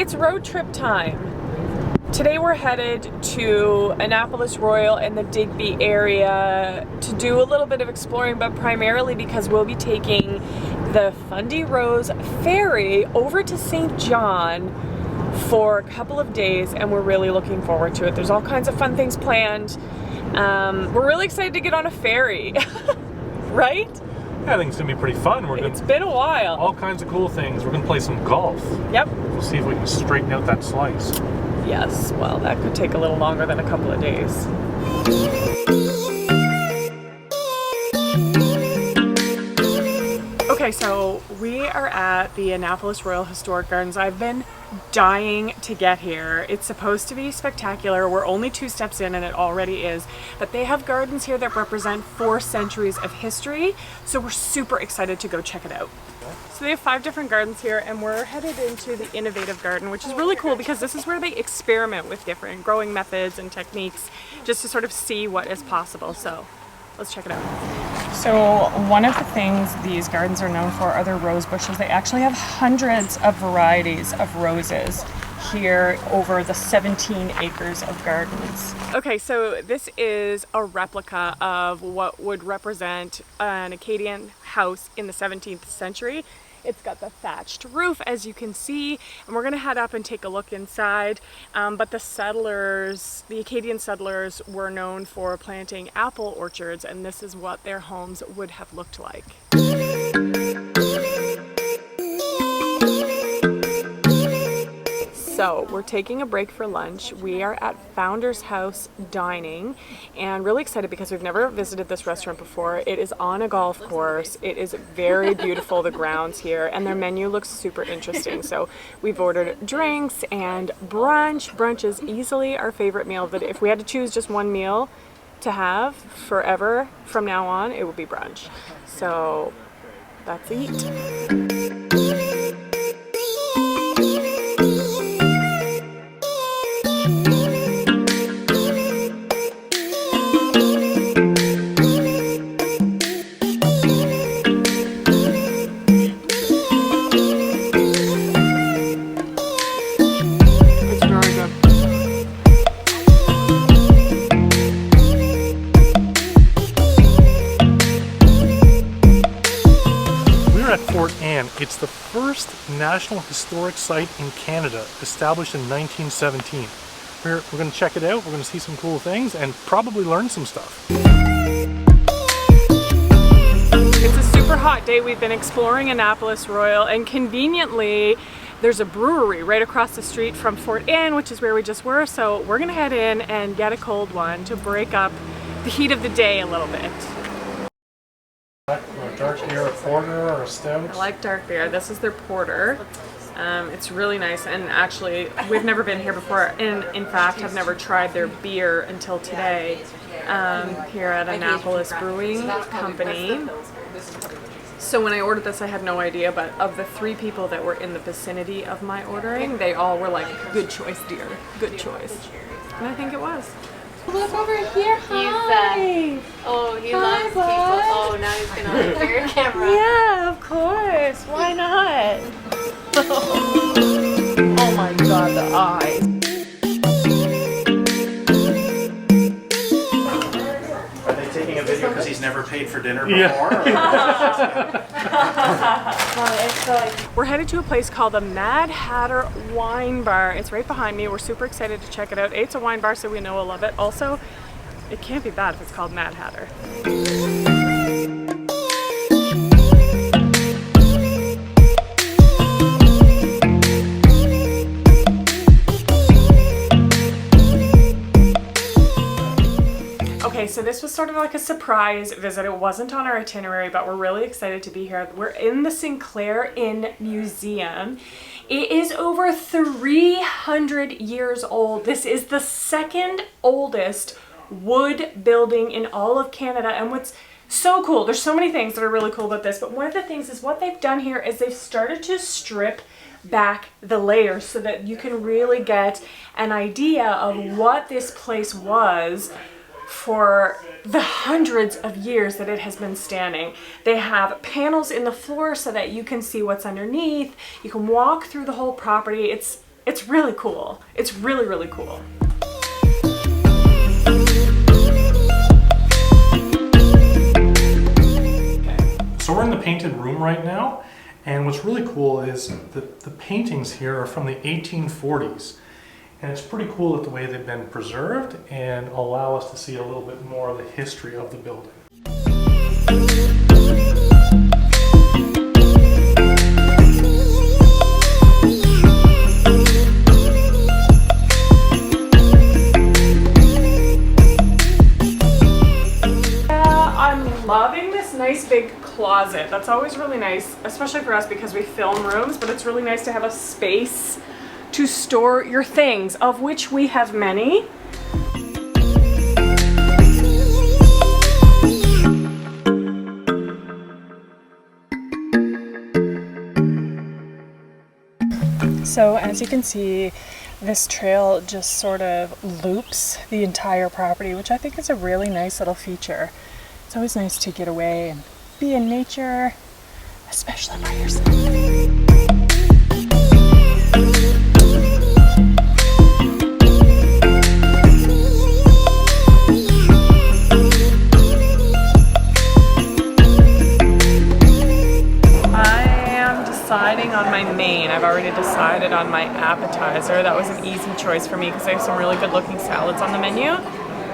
It's road trip time. Today we're headed to Annapolis Royal and the Digby area to do a little bit of exploring, but primarily because we'll be taking the Fundy Rose ferry over to St. John for a couple of days, and we're really looking forward to it. There's all kinds of fun things planned. We're really excited to get on a ferry, right? Yeah, I think it's gonna be pretty fun. It's been a while. All kinds of cool things. We're gonna play some golf. Yep. We'll see if we can straighten out that slice. Yes, well, that could take a little longer than a couple of days. Okay, so we are at the Annapolis Royal Historic Gardens. I've been dying to get here. It's supposed to be spectacular. We're only 2 steps in and it already is. But they have gardens here that represent 4 centuries of history. So we're super excited to go check it out. So they have 5 different gardens here, and we're headed into the innovative garden, which is really cool because this is where they experiment with different growing methods and techniques just to sort of see what is possible. So let's check it out. So one of the things these gardens are known for are their rose bushes. They actually have hundreds of varieties of roses here over the 17 acres of gardens. Okay, so this is a replica of what would represent an Acadian house in the 17th century. It's got the thatched roof, as you can see, and we're gonna head up and take a look inside. But the settlers, the Acadian settlers, were known for planting apple orchards, and this is what their homes would have looked like. So we're taking a break for lunch. We are at Founder's House Dining, and really excited because we've never visited this restaurant before. It is on a golf course. It is very beautiful, the grounds here, and their menu looks super interesting. So we've ordered drinks and brunch. Brunch is easily our favorite meal. But if we had to choose just one meal to have forever from now on, it would be brunch. So let's eat. It's the first National Historic Site in Canada, established in 1917. We're going to check it out, we're going to see some cool things, and probably learn some stuff. It's a super hot day. We've been exploring Annapolis Royal, and conveniently, there's a brewery right across the street from Fort Inn, which is where we just were, so we're going to head in and get a cold one to break up the heat of the day a little bit. A dark beer, a porter, or a stout? I like dark beer. This is their porter. It's really nice, and actually we've never been here before, and in fact have never tried their beer until today here at Annapolis Brewing Company. So when I ordered this, I had no idea, but of the 3 people that were in the vicinity of my ordering, they all were like, good choice, dear, good choice. And I think it was. Look over here, hi! He loves people. Oh, now he's gonna look for your camera. Yeah, of course. Why not? Oh my god, the eyes. Are they taking a video because he's never paid for dinner before? We're headed to a place called the Mad Hatter Wine Bar. It's right behind me. We're super excited to check it out. It's a wine bar, so we know we'll love it. Also, it can't be bad if it's called Mad Hatter. Okay, so this was sort of like a surprise visit. It wasn't on our itinerary, but we're really excited to be here. We're in the Sinclair Inn Museum. It is over 300 years old. This is the 2nd oldest wood building in all of Canada. And what's so cool, there's so many things that are really cool about this, but one of the things is what they've done here is they've started to strip back the layers so that you can really get an idea of what this place was for the hundreds of years that it has been standing. They have panels in the floor so that you can see what's underneath. You can walk through the whole property. It's It's really cool. It's really, really cool. So we're in the painted room right now, and what's really cool is the paintings here are from the 1840s. And it's pretty cool that the way they've been preserved and allow us to see a little bit more of the history of the building. I'm loving this nice big closet. That's always really nice, especially for us because we film rooms, but it's really nice to have a space to store your things, of which we have many. So as you can see, this trail just sort of loops the entire property, which I think is a really nice little feature. It's always nice to get away and be in nature, especially by yourself. Deciding on my main. I've already decided on my appetizer. That was an easy choice for me because I have some really good looking salads on the menu,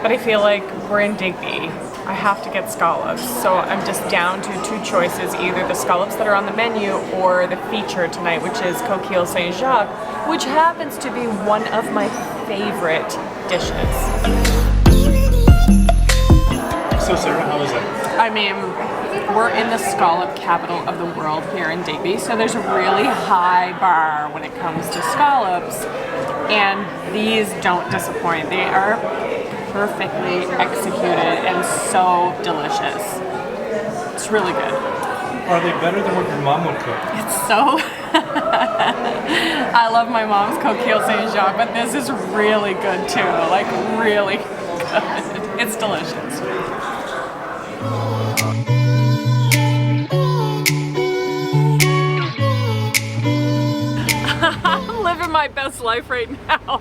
but I feel like we're in Digby. I have to get scallops, so I'm just down to two choices, either the scallops that are on the menu or the feature tonight, which is coquille Saint-Jacques, which happens to be one of my favorite dishes. So Sarah, how is it? I mean, we're in the scallop capital of the world here in Digby, so there's a really high bar when it comes to scallops, and these don't disappoint. They are perfectly executed and so delicious. It's really good. Are they better than what your mom would cook? It's so... I love my mom's coquille Saint-Jacques, but this is really good too, like really good. It's delicious. I'm living my best life right now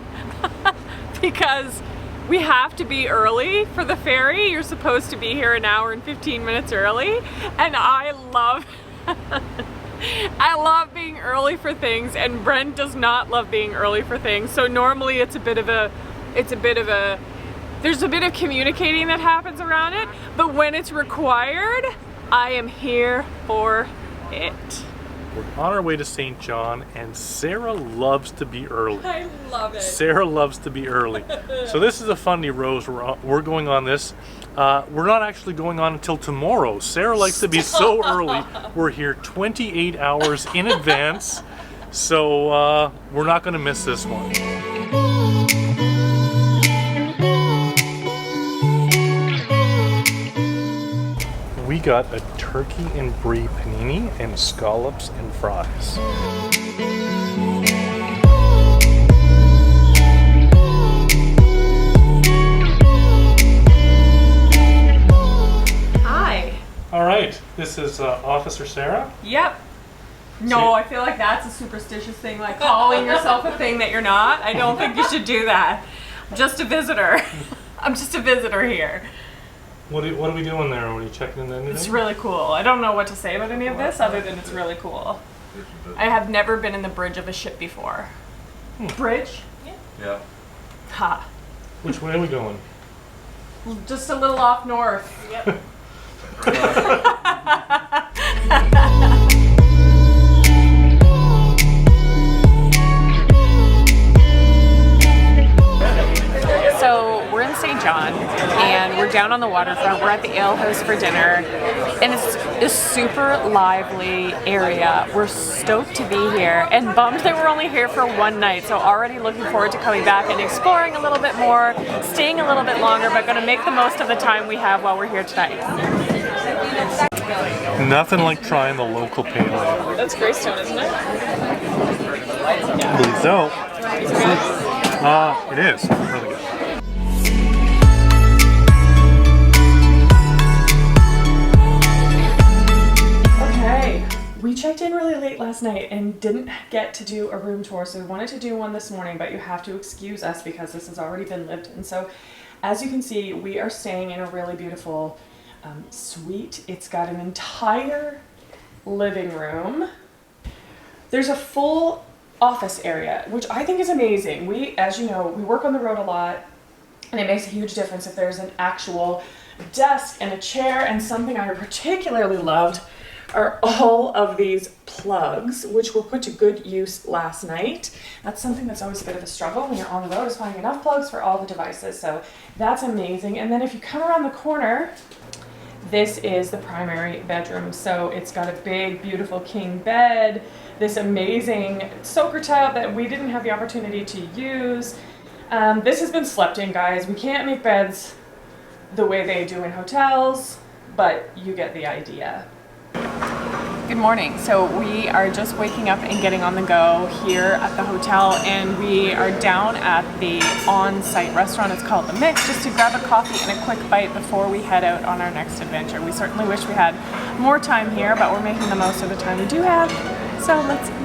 because we have to be early for the ferry. You're supposed to be here an hour and 15 minutes early, and I love I love being early for things, and Brent does not love being early for things. So normally there's a bit of communicating that happens around it, but when it's required, I am here for it. We're on our way to St. John, and Sarah loves to be early. I love it. Sarah loves to be early. So this is a Fundy Rose. We're going on this. We're not actually going on until tomorrow. Sarah likes to be so early. We're here 28 hours in advance, so we're not going to miss this one. We got a turkey and brie panini and scallops and fries. Hi. All right, this is Officer Sarah. Yep. No, I feel like that's a superstitious thing, like calling yourself a thing that you're not. I don't think you should do that. I'm just a visitor. I'm just a visitor here. What are we doing there? Are you checking in anything? It's really cool. I don't know what to say about any of this other than it's really cool. I have never been in the bridge of a ship before. Bridge? Yeah. Ha. Which way are we going? Just a little off north. Yep. So we're in St. John, and we're down on the waterfront. We're at the Ale House for dinner, and it's a super lively area. We're stoked to be here, and bummed that we're only here for one night, so already looking forward to coming back and exploring a little bit more, staying a little bit longer, but going to make the most of the time we have while we're here tonight. Nothing like trying the local pale ale. That's Greystone, isn't it? I believe so. It is. Really good. Okay, we checked in really late last last night and didn't get to do a room tour, so we wanted to do one this morning, but you have to excuse us because this has already been lived in. So as you can see, we are staying in a really beautiful suite. It's got an entire living room. There's a full office area, which I think is amazing. We, as you know, we work on the road a lot, and it makes a huge difference if there's an actual desk and a chair. And something I particularly loved are all of these plugs, which were put to good use last night. That's something that's always a bit of a struggle when you're on the road, is finding enough plugs for all the devices. So that's amazing. And then if you come around the corner, this is the primary bedroom. So it's got a big, beautiful king bed, this amazing soaker tub that we didn't have the opportunity to use. This has been slept in, guys. We can't make beds the way they do in hotels, but you get the idea. Good morning. So we are just waking up and getting on the go here at the hotel, and we are down at the on-site restaurant. It's called The Mix, just to grab a coffee and a quick bite before we head out on our next adventure. We certainly wish we had more time here, but we're making the most of the time we do have. So let's eat.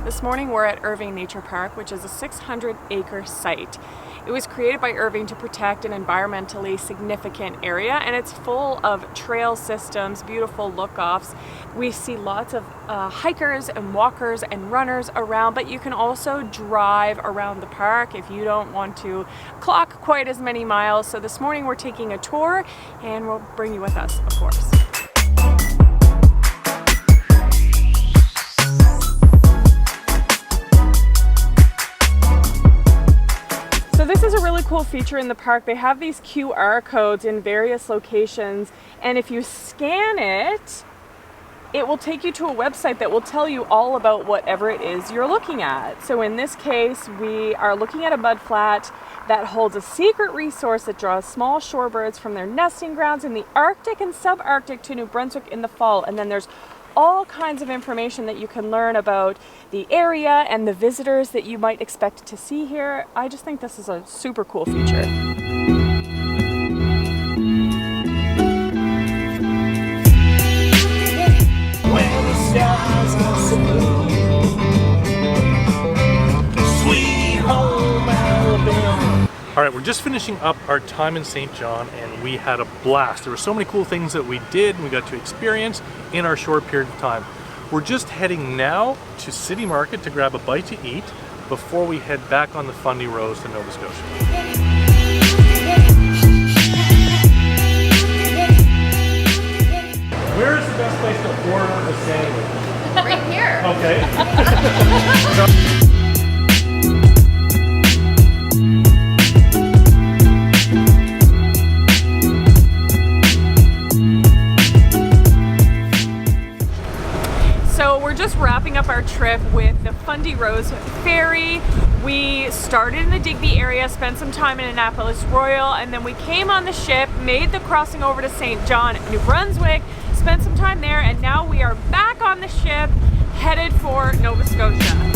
This morning we're at Irving Nature Park, which is a 600-acre site. It was created by Irving to protect an environmentally significant area, and it's full of trail systems, beautiful look-offs. We see lots of hikers and walkers and runners around, but you can also drive around the park if you don't want to clock quite as many miles. So this morning we're taking a tour, and we'll bring you with us, of course. This is a really cool feature in the park. They have these QR codes in various locations, and if you scan it, it will take you to a website that will tell you all about whatever it is you're looking at. So in this case, we are looking at a mudflat that holds a secret resource that draws small shorebirds from their nesting grounds in the Arctic and subarctic to New Brunswick in the fall. And then there's all kinds of information that you can learn about the area and the visitors that you might expect to see here. I just think this is a super cool feature. When the skies are so blue, sweet home Alabama. All right, we're just finishing up our time in St. John, and we had a blast. There were so many cool things that we did and we got to experience in our short period of time. We're just heading now to City Market to grab a bite to eat before we head back on the Fundy Rose to Nova Scotia. Where is the best place to order a sandwich? Right here. Okay. Just wrapping up our trip with the Fundy Rose ferry. We started in the Digby area, spent some time in Annapolis Royal, and then we came on the ship, made the crossing over to St. John, New Brunswick, spent some time there, and now we are back on the ship, headed for Nova Scotia.